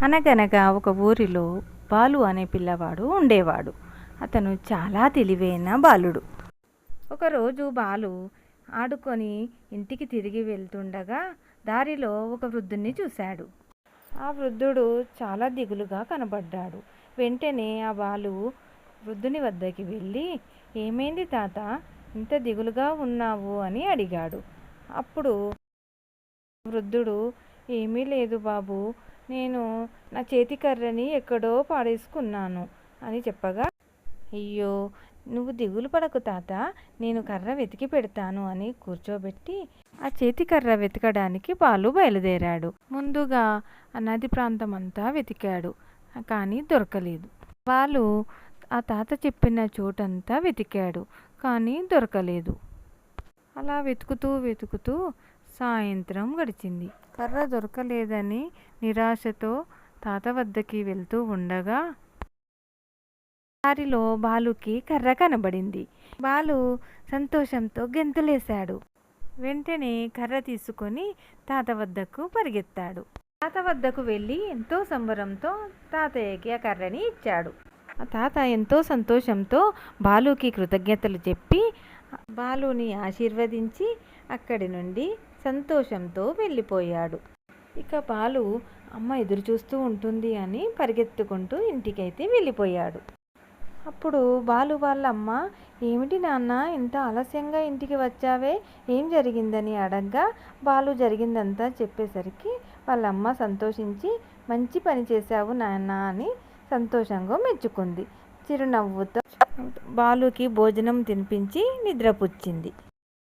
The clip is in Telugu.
అనగనగా ఒక ఊరిలో బాలు అనే పిల్లవాడు ఉండేవాడు. అతను చాలా తెలివైన బాలుడు. ఒకరోజు బాలు ఆడుకొని ఇంటికి తిరిగి వెళ్తుండగా దారిలో ఒక వృద్ధుణ్ణి చూశాడు. ఆ వృద్ధుడు చాలా దిగులుగా కనబడ్డాడు. వెంటనే ఆ బాలు వృద్ధుని వద్దకి వెళ్ళి, "ఏమైంది తాత, ఇంత దిగులుగా ఉన్నావు?" అని అడిగాడు. అప్పుడు వృద్ధుడు, "ఏమీ లేదు బాబు, నేను నా చేతి కర్రని ఎక్కడో పాడేసుకున్నాను" అని చెప్పగా, "అయ్యో, నువ్వు దిగులు పడకు తాత, నేను కర్ర వెతికి పెడతాను" అని కూర్చోబెట్టి ఆ చేతి కర్ర వెతకడానికి బాలు బయలుదేరాడు. ముందుగా ఆ నది ప్రాంతం అంతా వెతికాడు, కానీ దొరకలేదు. బాలు ఆ తాత చెప్పిన చోటంతా వెతికాడు, కానీ దొరకలేదు. అలా వెతుకుతూ వెతుకుతూ సాయంత్రం గడిచింది. కర్ర దొరకలేదని నిరాశతో తాత వద్దకి వెళ్తూ ఉండగా దారిలో బాలుకి కర్ర కనబడింది. బాలు సంతోషంతో గెంతులేశాడు. వెంటనే కర్ర తీసుకొని తాత వద్దకు పరిగెత్తాడు. తాత వద్దకు వెళ్ళి ఎంతో సంబరంతో తాతయ్యకి ఆ కర్రని ఇచ్చాడు. ఆ తాత ఎంతో సంతోషంతో బాలుకి కృతజ్ఞతలు చెప్పి బాలుని ఆశీర్వదించి అక్కడి నుండి సంతోషంతో వెళ్ళిపోయాడు. ఇక బాలు అమ్మ ఎదురు చూస్తూ ఉంటుంది అని పరిగెత్తుకుంటూ ఇంటికైతే వెళ్ళిపోయాడు. అప్పుడు బాలు వాళ్ళ అమ్మ, "ఏమిటి నాన్న, ఇంత ఆలస్యంగా ఇంటికి వచ్చావే, ఏం జరిగిందని?" అడగ్గా బాలు జరిగిందంతా చెప్పేసరికి వాళ్ళ అమ్మ సంతోషించి, "మంచి పని చేశావు నాన్న" అని సంతోషంగా మెచ్చుకుంది. చిరునవ్వుతో బాలుకి భోజనం తినిపించి నిద్రపుచ్చింది.